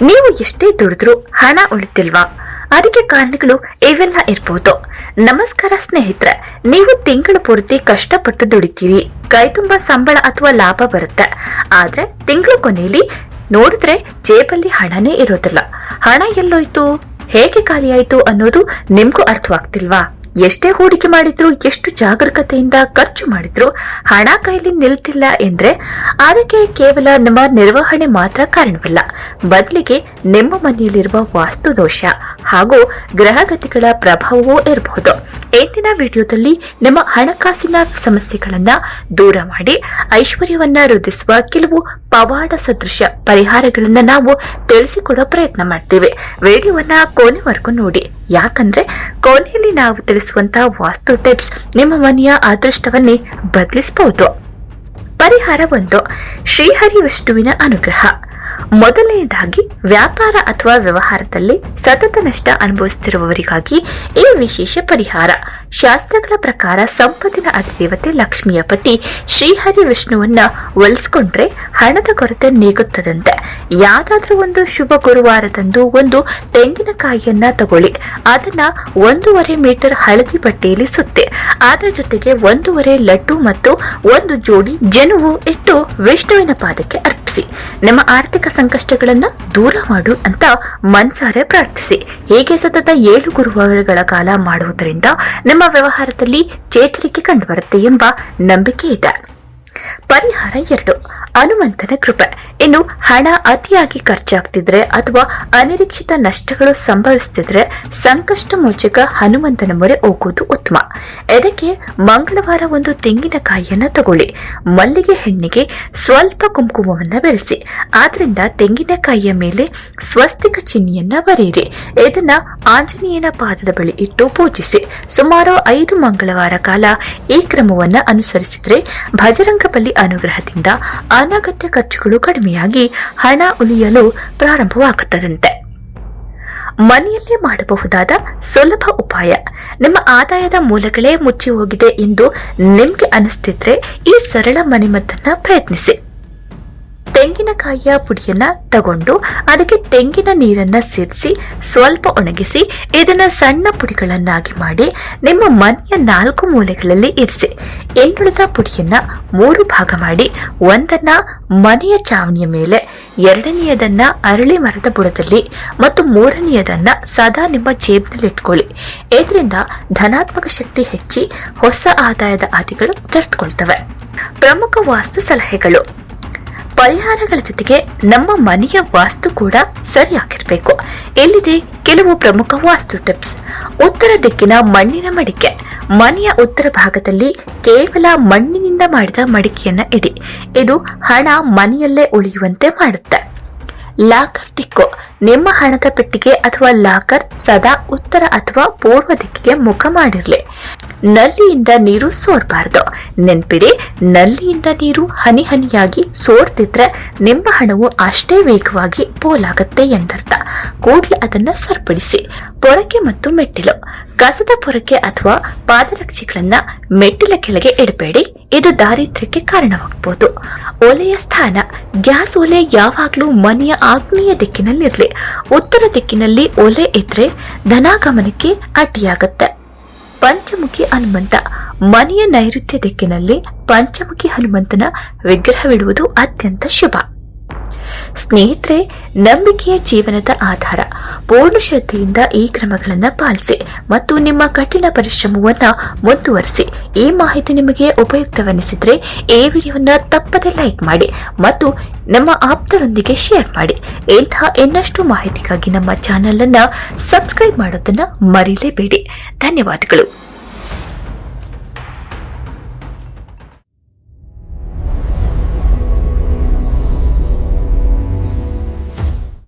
ನೀವು ಎಷ್ಟೇ ದುಡಿದ್ರೂ ಹಣ ಉಳಿತಿಲ್ವಾ? ಅದಕ್ಕೆ ಕಾರಣಗಳು ಇವೆಲ್ಲ ಇರಬಹುದು. ನಮಸ್ಕಾರ ಸ್ನೇಹಿತರೆ, ನೀವು ತಿಂಗಳ ಪೂರ್ತಿ ಕಷ್ಟಪಟ್ಟು ದುಡಿತೀರಿ, ಕೈ ತುಂಬಾ ಸಂಬಳ ಅಥವಾ ಲಾಭ ಬರುತ್ತೆ. ಆದ್ರೆ ತಿಂಗಳ ಕೊನೆಯಲ್ಲಿ ನೋಡಿದ್ರೆ ಜೇಬಲ್ಲಿ ಹಣನೇ ಇರೋದಿಲ್ಲ. ಹಣ ಎಲ್ಲೋಯ್ತು, ಹೇಗೆ ಖಾಲಿಯಾಯ್ತು ಅನ್ನೋದು ನಿಮ್ಗೂ ಅರ್ಥವಾಗ್ತಿಲ್ವಾ? ಎಷ್ಟೇ ಹೂಡಿಕೆ ಮಾಡಿದ್ರು, ಎಷ್ಟು ಜಾಗರೂಕತೆಯಿಂದ ಖರ್ಚು ಮಾಡಿದ್ರು ಹಣ ಕೈಲಿ ನಿಲ್ತಿಲ್ಲ ಎಂದ್ರೆ ಅದಕ್ಕೆ ಕೇವಲ ನಿಮ್ಮ ನಿರ್ವಹಣೆ ಮಾತ್ರ ಕಾರಣವಲ್ಲ, ಬದಲಿಗೆ ನಿಮ್ಮ ಮನೆಯಲ್ಲಿರುವ ವಾಸ್ತು ದೋಷ ಹಾಗೂ ಗ್ರಹಗತಿಗಳ ಪ್ರಭಾವವೂ ಇರಬಹುದು. ಇಂದಿನ ವಿಡಿಯೋದಲ್ಲಿ ನಿಮ್ಮ ಹಣಕಾಸಿನ ಸಮಸ್ಯೆಗಳನ್ನ ದೂರ ಮಾಡಿ ಐಶ್ವರ್ಯವನ್ನ ವೃದ್ಧಿಸುವ ಕೆಲವು ಪವಾಡ ಸದೃಶ ಪರಿಹಾರಗಳನ್ನ ನಾವು ತಿಳಿಸಿಕೊಡೋ ಪ್ರಯತ್ನ ಮಾಡ್ತೀವಿ. ವಿಡಿಯೋವನ್ನ ಕೊನೆವರೆಗೂ ನೋಡಿ, ಯಾಕಂದ್ರೆ ಕೊನೆಯಲ್ಲಿ ನಾವು ತಿಳಿಸುವಂತಹ ವಾಸ್ತು ಟಿಪ್ಸ್ ನಿಮ್ಮ ಮನೆಯ ಅದೃಷ್ಟವನ್ನೇ ಬದಲಿಸಬಹುದು. ಪರಿಹಾರ 1, ಶ್ರೀಹರಿ ವಿಷ್ಣುವಿನ ಅನುಗ್ರಹ. ಮೊದಲನೆಯದಾಗಿ, ವ್ಯಾಪಾರ ಅಥವಾ ವ್ಯವಹಾರದಲ್ಲಿ ಸತತ ನಷ್ಟ ಅನುಭವಿಸುತ್ತಿರುವವರಿಗಾಗಿ ಈ ವಿಶೇಷ ಪರಿಹಾರ. ಶಾಸ್ತ್ರಗಳ ಪ್ರಕಾರ ಸಂಪತ್ತಿನ ಅಧಿದೇವತೆ ಲಕ್ಷ್ಮಿಯ ಪತಿ ಶ್ರೀಹರಿ ವಿಷ್ಣುವನ್ನ ಒಲಿಸಿಕೊಂಡ್ರೆ ಹಣದ ಕೊರತೆ ನೀಗುತ್ತದಂತೆ. ಯಾವ್ದಾದ್ರೂ ಒಂದು ಶುಭ ಗುರುವಾರದಂದು ಒಂದು ತೆಂಗಿನಕಾಯಿಯನ್ನ ತಗೊಳ್ಳಿ, ಅದನ್ನ 1.5 ಮೀಟರ್ ಹಳದಿ ಬಟ್ಟೆಯಲ್ಲಿ ಸುತ್ತಿ, ಅದರ ಜೊತೆಗೆ 1.5 ಲಡ್ಡು ಮತ್ತು 1 ಜೋಡಿ ಜನುವು ಇಟ್ಟು ವಿಷ್ಣುವಿನ ಪಾದಕ್ಕೆ ಅರ್ಪಿಸಿ. ನಿಮ್ಮ ಆರ್ಥಿಕ ಸಂಕಷ್ಟಗಳನ್ನ ದೂರ ಮಾಡು ಅಂತ ಮನ್ಸಾರೆ ಪ್ರಾರ್ಥಿಸಿ. ಹೀಗೆ ಸತತ 7 ಗುರುವಾರಗಳ ಕಾಲ ಮಾಡುವುದರಿಂದ ನಿಮ್ಮ ವ್ಯವಹಾರದಲ್ಲಿ ಚೇತರಿಕೆ ಕಂಡುಬರುತ್ತೆ ಎಂಬ ನಂಬಿಕೆ ಇದೆ. ಪರಿಹಾರ 2, ಹನುಮಂತನ ಕೃಪೆ. ಇನ್ನು ಹಣ ಅತಿಯಾಗಿ ಖರ್ಚಾಗ್ತಿದ್ರೆ ಅಥವಾ ಅನಿರೀಕ್ಷಿತ ನಷ್ಟಗಳು ಸಂಭವಿಸುತ್ತಿದ್ರೆ ಸಂಕಷ್ಟ ಮೋಚಕ ಹನುಮಂತನ ಮೊರೆ ಹೋಗುವುದು ಉತ್ತಮ. ಇದಕ್ಕೆ ಮಂಗಳವಾರ ಒಂದು ತೆಂಗಿನಕಾಯಿಯನ್ನ ತಗೊಳ್ಳಿ, ಮಲ್ಲಿಗೆ ಹೆಣ್ಣಿಗೆ ಸ್ವಲ್ಪ ಕುಂಕುಮವನ್ನ ಬೆರೆಸಿ, ಆದ್ರಿಂದ ತೆಂಗಿನಕಾಯಿಯ ಮೇಲೆ ಸ್ವಸ್ತಿಕ ಚಿಹ್ನೆಯನ್ನ ಬರೆಯಿರಿ. ಇದನ್ನ ಆಂಜನೇಯನ ಪಾದದ ಬಳಿ ಇಟ್ಟು ಪೂಜಿಸಿ. ಸುಮಾರು 5 ಮಂಗಳವಾರ ಕಾಲ ಈ ಕ್ರಮವನ್ನ ಅನುಸರಿಸಿದ್ರೆ ಭಜರಂಗಬಲಿ ಅನುಗ್ರಹದಿಂದ ಅನಗತ್ಯ ಖರ್ಚುಗಳು ಕಡಿಮೆಯಾಗಿ ಹಣ ಉಳಿಯಲು ಪ್ರಾರಂಭವಾಗುತ್ತದಂತೆ. ಮನೆಯಲ್ಲೇ ಮಾಡಬಹುದಾದ ಸುಲಭ ಉಪಾಯ. ನಿಮ್ಮ ಆದಾಯದ ಮೂಲಗಳೇ ಮುಚ್ಚಿ ಹೋಗಿದೆ ಎಂದು ನಿಮ್ಗೆ ಅನಿಸ್ತಿದ್ರೆ ಈ ಸರಳ ಮನೆಮದ್ದನ್ನ ಪ್ರಯತ್ನಿಸಿ. ತೆಂಗಿನಕಾಯಿಯ ಪುಡಿಯನ್ನ ತಗೊಂಡು ಅದಕ್ಕೆ ತೆಂಗಿನ ನೀರನ್ನ ಸೇರಿಸಿ ಸ್ವಲ್ಪ ಒಣಗಿಸಿ ಇದನ್ನ ಸಣ್ಣ ಪುಡಿಗಳನ್ನಾಗಿ ಮಾಡಿ ನಿಮ್ಮ ಮನೆಯ 4 ಮೂಲೆಗಳಲ್ಲಿ ಇರಿಸಿ. ಇನ್ನುಳಿದ ಪುಡಿಯನ್ನ 3 ಭಾಗ ಮಾಡಿ, ಒಂದನ್ನ ಮನೆಯ ಚಾವಣಿಯ ಮೇಲೆ, 2ನೇಯದನ್ನ ಅರಳಿ ಮರದ ಬುಡದಲ್ಲಿ ಮತ್ತು 3ನೇಯದನ್ನ ಸದಾ ನಿಮ್ಮ ಜೇಬಿನಲ್ಲಿ ಇಟ್ಕೊಳ್ಳಿ. ಇದರಿಂದ ಧನಾತ್ಮಕ ಶಕ್ತಿ ಹೆಚ್ಚಿ ಹೊಸ ಆದಾಯದ ಹಾದಿಗಳು ತೆರೆದುಕೊಳ್ತವೆ. ಪ್ರಮುಖ ವಾಸ್ತು ಸಲಹೆಗಳು. ಪರಿಹಾರಗಳ ಜೊತೆಗೆ ನಮ್ಮ ಮನೆಯ ವಾಸ್ತು ಕೂಡ ಸರಿಯಾಗಿರ್ಬೇಕು. ಎಲ್ಲಿದೆ ಕೆಲವು ಪ್ರಮುಖ ವಾಸ್ತು ಟಿಪ್ಸ್. ಉತ್ತರ ದಿಕ್ಕಿನ ಮಣ್ಣಿನ ಮಡಿಕೆ. ಮನೆಯ ಉತ್ತರ ಭಾಗದಲ್ಲಿ ಕೇವಲ ಮಣ್ಣಿನಿಂದ ಮಾಡಿದ ಮಡಿಕೆಯನ್ನ ಇಡಿ. ಇದು ಹಣ ಮನೆಯಲ್ಲೇ ಉಳಿಯುವಂತೆ ಮಾಡುತ್ತೆ. ಲಾಕರ್ ದಿಕ್ಕು. ನಿಮ್ಮ ಹಣದ ಪೆಟ್ಟಿಗೆ ಅಥವಾ ಲಾಕರ್ ಸದಾ ಉತ್ತರ ಅಥವಾ ಪೂರ್ವ ದಿಕ್ಕಿಗೆ ಮುಖ ಮಾಡಿರ್ಲಿ. ನಲ್ಲಿಯಿಂದ ನೀರು ಸೋರಬಾರದು. ನೆನ್ಪಿಡಿ, ನಲ್ಲಿಯಿಂದ ನೀರು ಹನಿ ಹನಿಯಾಗಿ ಸೋರ್ತಿದ್ರೆ ನಿಮ್ಮ ಹಣವು ಅಷ್ಟೇ ವೇಗವಾಗಿ ಪೋಲಾಗತ್ತೆ ಎಂದರ್ಥ. ಕೂಡಲೇ ಅದನ್ನ ಸರಿಪಡಿಸಿ. ಪೊರಕೆ ಮತ್ತು ಮೆಟ್ಟಿಲು. ಕಸದ ಪೊರಕೆ ಅಥವಾ ಪಾದರಕ್ಷೆಗಳನ್ನ ಮೆಟ್ಟಿಲ ಕೆಳಗೆ ಇಡಬೇಡಿ, ಇದು ದಾರಿದ್ರ್ಯಕ್ಕೆ ಕಾರಣವಾಗಬಹುದು. ಒಲೆಯ ಸ್ಥಾನ. ಗ್ಯಾಸ್ ಒಲೆ ಯಾವಾಗ್ಲೂ ಮನೆಯ ಆಗ್ನೇಯ ದಿಕ್ಕಿನಲ್ಲಿರ್ಲಿ. ಉತ್ತರ ದಿಕ್ಕಿನಲ್ಲಿ ಒಲೆ ಇದ್ರೆ ಧನಾಗಮನಕ್ಕೆ ಅಡ್ಡಿಯಾಗತ್ತೆ. ಪಂಚಮುಖಿ ಹನುಮಂತ. ಮನೆಯ ನೈಋತ್ಯ ದಿಕ್ಕಿನಲ್ಲಿ ಪಂಚಮುಖಿ ಹನುಮಂತನ ವಿಗ್ರಹವಿಡುವುದು ಅತ್ಯಂತ ಶುಭ. ಸ್ನೇಹಿತರೆ, ನಂಬಿಕೆಯ ಜೀವನದ ಆಧಾರ. ಪೂರ್ಣ ಶ್ರದ್ಧೆಯಿಂದ ಈ ಕ್ರಮಗಳನ್ನು ಪಾಲಿಸಿ ಮತ್ತು ನಿಮ್ಮ ಕಠಿಣ ಪರಿಶ್ರಮವನ್ನ ಮುಂದುವರಿಸಿ. ಈ ಮಾಹಿತಿ ನಿಮಗೆ ಉಪಯುಕ್ತವೆನಿಸಿದ್ರೆ ಈ ವಿಡಿಯೋವನ್ನ ತಪ್ಪದೆ ಲೈಕ್ ಮಾಡಿ ಮತ್ತು ನಮ್ಮ ಆಪ್ತರೊಂದಿಗೆ ಶೇರ್ ಮಾಡಿ. ಇಂತಹ ಇನ್ನಷ್ಟು ಮಾಹಿತಿಗಾಗಿ ನಮ್ಮ ಚಾನೆಲ್ ಅನ್ನ ಸಬ್ಸ್ಕ್ರೈಬ್ ಮಾಡೋದನ್ನ ಮರೀಲೇಬೇಡಿ. ಧನ್ಯವಾದಗಳು.